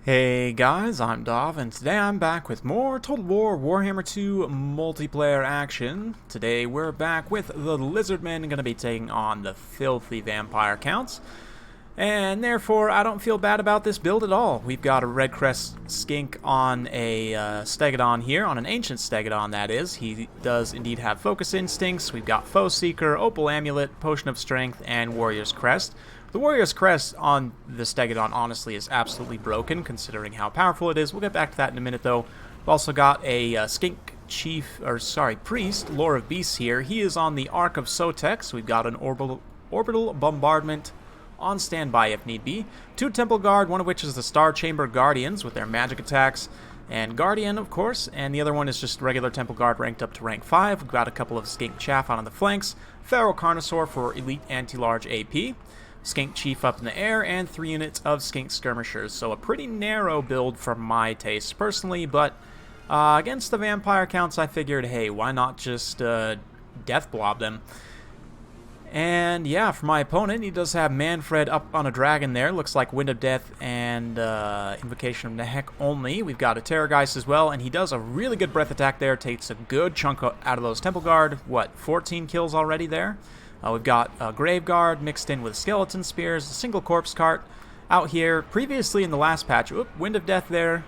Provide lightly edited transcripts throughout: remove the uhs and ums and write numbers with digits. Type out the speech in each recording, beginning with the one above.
Hey guys, I'm Dov, and today I'm back with more Total War Warhammer 2 multiplayer action. Today we're back with the Lizardmen, going to be taking on the filthy vampire counts. And therefore, I don't feel bad about this build at all. We've got a Red Crest Skink on a Stegodon here, on an Ancient Stegodon that is. He does indeed have Focus Instincts. We've got Foe Seeker, Opal Amulet, Potion of Strength, and Warrior's Crest. The Warrior's Crest on the Stegodon honestly is absolutely broken, considering how powerful it is. We'll get back to that in a minute, though. We've also got a Skink Priest, Lore of Beasts here. He is on the Ark of Sotek, so we've got an Orbital Bombardment on standby if need be. 2 Temple Guard, one of which is the Star Chamber Guardians with their magic attacks, and Guardian, of course, and the other one is just regular Temple Guard ranked up to rank 5. We've got a couple of Skink Chaff on the flanks, Feral Carnosaur for elite anti-large AP, Skink Chief up in the air, and 3 units of Skink Skirmishers. So a pretty narrow build for my taste personally, but against the vampire counts I figured, hey, why not just death blob them? And yeah, for my opponent, he does have Manfred up on a dragon there. Looks like Wind of Death and Invocation of Nehek only. We've got a Terrorgeist as well, and he does a really good breath attack there. Takes a good chunk out of those Temple Guard. What, 14 kills already there? We've got a Grave Guard mixed in with Skeleton Spears, a single Corpse Cart out here. Previously in the last patch, Wind of Death there.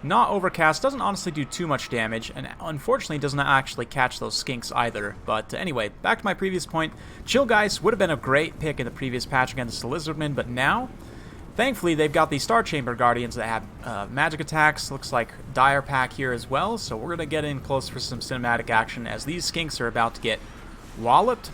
Not overcast, doesn't honestly do too much damage, and unfortunately does not actually catch those skinks either. But anyway, back to my previous point, Chillgeist would have been a great pick in the previous patch against the Lizardmen, but now, thankfully, they've got the Star Chamber Guardians that have magic attacks. Looks like Dire Pack here as well, so we're going to get in close for some cinematic action as these skinks are about to get walloped.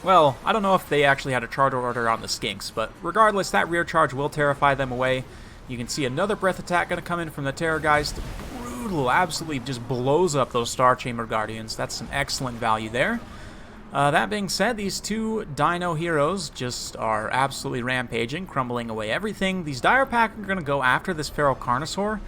Well, I don't know if they actually had a charge order on the skinks, but regardless, that rear charge will terrify them away. You can see another breath attack going to come in from the Terrorgeist. Brutal, absolutely just blows up those Star Chamber Guardians. That's some excellent value there. That being said, these 2 Dino heroes just are absolutely rampaging, crumbling away everything. These Dire Pack are going to go after this Feral Carnosaur.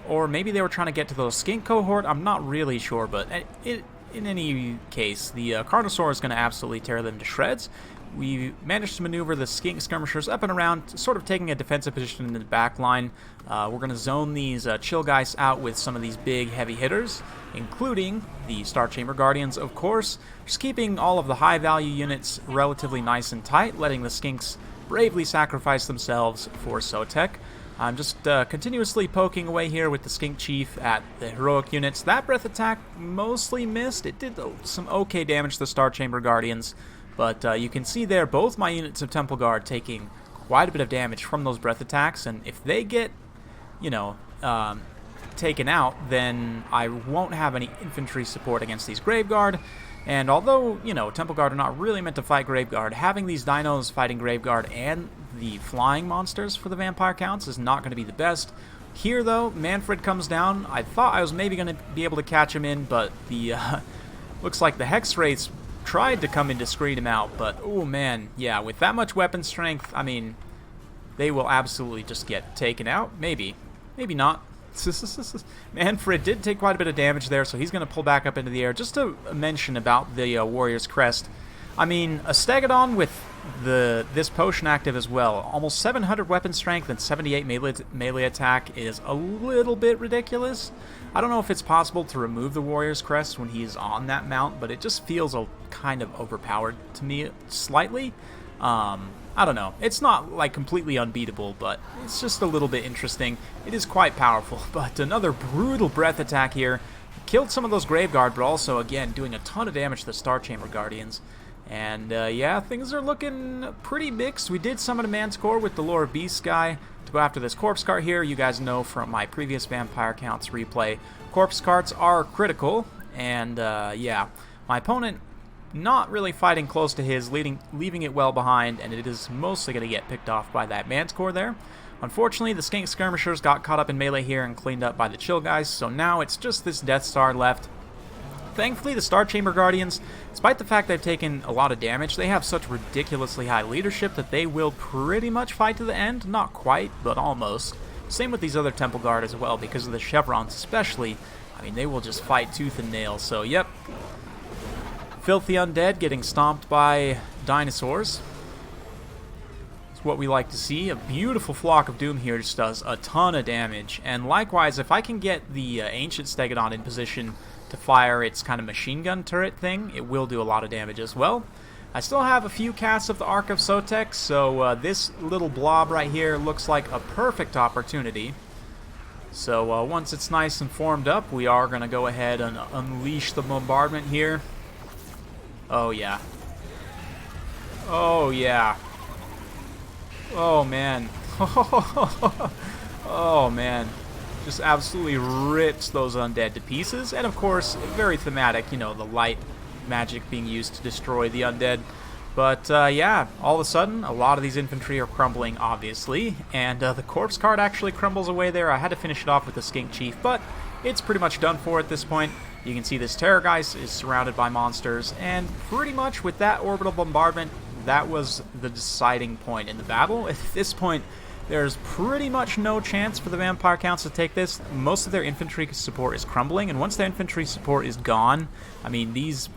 Or maybe they were trying to get to those Skink cohort. I'm not really sure, but in any case, the Carnosaur is going to absolutely tear them to shreds. We managed to maneuver the Skink Skirmishers up and around, sort of taking a defensive position in the back line. We're going to zone these Chillgeists out with some of these big heavy hitters, including the Star Chamber Guardians, of course. Just keeping all of the high value units relatively nice and tight, letting the Skinks bravely sacrifice themselves for Sotek. I'm just continuously poking away here with the Skink Chief at the heroic units. That breath attack mostly missed. It did some okay damage to the Star Chamber Guardians. But you can see there both my units of Temple Guard taking quite a bit of damage from those breath attacks. And if they get, taken out, then I won't have any infantry support against these Grave Guard. And although, Temple Guard are not really meant to fight Grave Guard, having these dinos fighting Grave Guard and the flying monsters for the vampire counts is not going to be the best. Here, though, Manfred comes down. I thought I was maybe going to be able to catch him in, but the looks like the Hex Wraiths tried to come in to screen him out, but oh man, yeah, with that much weapon strength, I mean, they will absolutely just get taken out. Maybe not. Manfred did take quite a bit of damage there, so he's going to pull back up into the air. Just to mention about the Warrior's Crest, I mean, a Stegodon with this potion active as well, almost 700 weapon strength and 78 melee attack is a little bit ridiculous. I don't know if it's possible to remove the Warrior's Crest when he's on that mount, but it just feels kind of overpowered to me slightly. I don't know. It's not like completely unbeatable, but it's just a little bit interesting. It is quite powerful, but another brutal breath attack here. Killed some of those Grave Guard, but also, again, doing a ton of damage to the Star Chamber Guardians. And yeah, things are looking pretty mixed. We did summon a Manticore with the Lore of Beasts guy to go after this Corpse Cart here. You guys know from my previous Vampire Counts replay, Corpse Carts are critical. And yeah, my opponent not really fighting close to his, leaving it well behind, and it is mostly going to get picked off by that Manticore there. Unfortunately, the Skink Skirmishers got caught up in melee here and cleaned up by the Chillgeists, so now it's just this Death Star left. Thankfully, the Star Chamber Guardians, despite the fact they've taken a lot of damage, they have such ridiculously high leadership that they will pretty much fight to the end. Not quite, but almost. Same with these other Temple Guard as well, because of the chevrons especially. I mean, they will just fight tooth and nail, so yep. Filthy Undead getting stomped by dinosaurs. what we like to see. A beautiful Flock of Doom here just does a ton of damage. And likewise, if I can get the Ancient Stegodon in position to fire its kind of machine gun turret thing, it will do a lot of damage as well. I still have a few casts of the ARK of Sotek, so this little blob right here looks like a perfect opportunity. So once it's nice and formed up, we are going to go ahead and unleash the bombardment here. Oh yeah. Oh yeah. Oh man. Oh man. Just absolutely rips those undead to pieces. And of course, very thematic, you know, the light magic being used to destroy the undead. But yeah, all of a sudden, a lot of these infantry are crumbling, obviously. And the corpse cart actually crumbles away there. I had to finish it off with the skink chief, but it's pretty much done for at this point. You can see this Terrorgeist is surrounded by monsters. And pretty much with that orbital bombardment, that was the deciding point in the battle. At this point, there's pretty much no chance for the Vampire Counts to take this. Most of their infantry support is crumbling, and once their infantry support is gone, I mean, these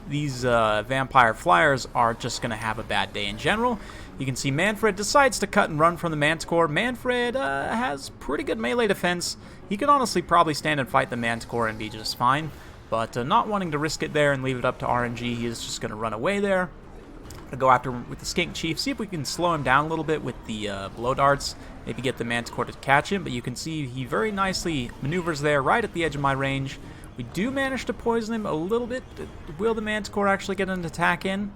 Vampire Flyers are just going to have a bad day in general. You can see Manfred decides to cut and run from the Manticore. Manfred has pretty good melee defense. He could honestly probably stand and fight the Manticore and be just fine, but not wanting to risk it there and leave it up to RNG, he is just going to run away there. Go after him with the Skink Chief, see if we can slow him down a little bit with the blow darts, maybe get the Manticore to catch him, but you can see he very nicely maneuvers there right at the edge of my range. We do manage to poison him a little bit. Will the Manticore actually get an attack in?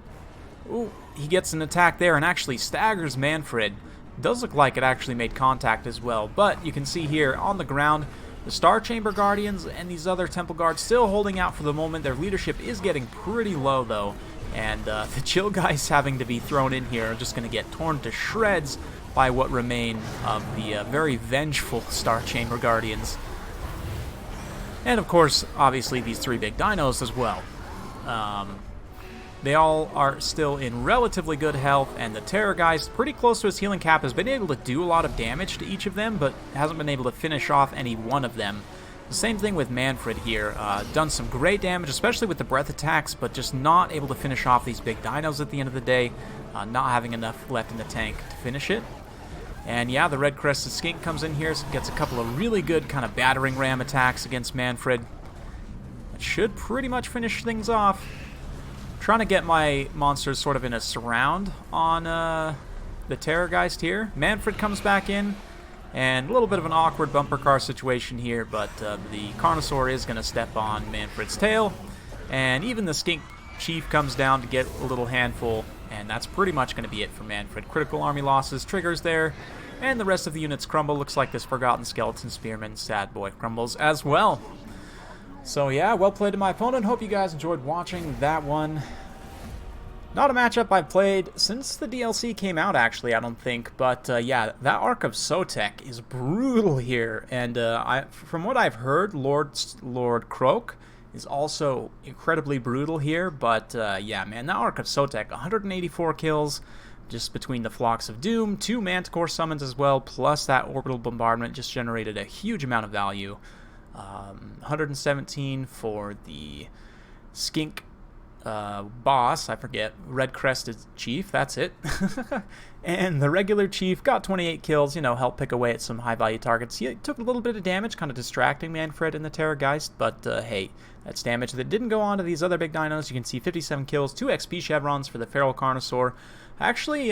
Ooh, he gets an attack there and actually staggers Manfred. Does look like it actually made contact as well, but you can see here on the ground, the Star Chamber Guardians and these other Temple Guards still holding out for the moment. Their leadership is getting pretty low though. And the Chill Guys having to be thrown in here are just going to get torn to shreds by what remain of the very vengeful Star Chamber Guardians. And of course, obviously, these three big dinos as well. They all are still in relatively good health, and the Terrorgeist, pretty close to his healing cap, has been able to do a lot of damage to each of them, but hasn't been able to finish off any one of them. The same thing with Manfred here. Done some great damage, especially with the breath attacks, but just not able to finish off these big dinos at the end of the day. Not having enough left in the tank to finish it. And yeah, the red-crested skink comes in here, gets a couple of really good kind of battering ram attacks against Manfred. That should pretty much finish things off. Trying to get my monsters sort of in a surround on the Terrorgeist here. Manfred comes back in. And a little bit of an awkward bumper car situation here, but the Carnosaur is going to step on Manfred's tail. And even the Skink Chief comes down to get a little handful, and that's pretty much going to be it for Manfred. Critical army losses, triggers there, and the rest of the units crumble. Looks like this Forgotten Skeleton Spearman sad boy crumbles as well. So yeah, well played to my opponent. Hope you guys enjoyed watching that one. Not a matchup I've played since the DLC came out, actually, I don't think. But yeah, that ARK of Sotek is brutal here. And from what I've heard, Lord Croak is also incredibly brutal here. But yeah, man, that ARK of Sotek, 184 kills just between the Flocks of Doom, 2 Manticore summons as well, plus that orbital bombardment just generated a huge amount of value. 117 for the Skink boss, I forget, red-crested chief, that's it. And the regular chief got 28 kills, you know, helped pick away at some high-value targets. He took a little bit of damage, kind of distracting Manfred and the Terrorgeist, but hey, that's damage that didn't go on to these other big dinos. You can see 57 kills, 2 XP chevrons for the Feral Carnosaur. I actually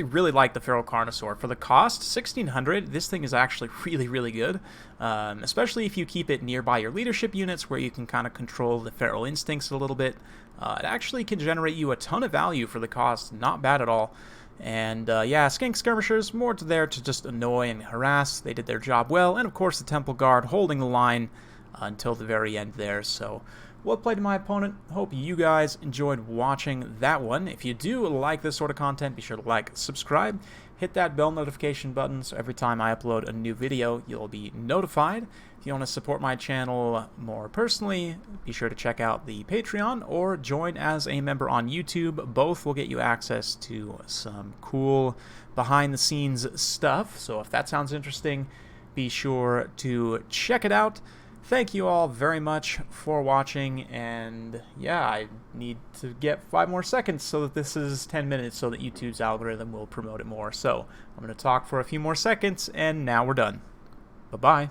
really like the Feral Carnosaur. For the cost, 1600, this thing is actually really, really good. Especially if you keep it nearby your leadership units where you can kind of control the feral instincts a little bit. It actually can generate you a ton of value for the cost. Not bad at all. And yeah, Skink Skirmishers, more there to just annoy and harass. They did their job well. And of course the Temple Guard holding the line until the very end there. So well played to my opponent. Hope you guys enjoyed watching that one. If you do like this sort of content, be sure to like, subscribe, hit that bell notification button so every time I upload a new video, you'll be notified. If you want to support my channel more personally, be sure to check out the Patreon or join as a member on YouTube. Both will get you access to some cool behind-the-scenes stuff. So if that sounds interesting, be sure to check it out. Thank you all very much for watching, and yeah, I need to get 5 more seconds so that this is 10 minutes so that YouTube's algorithm will promote it more. So I'm going to talk for a few more seconds, and now we're done. Bye-bye.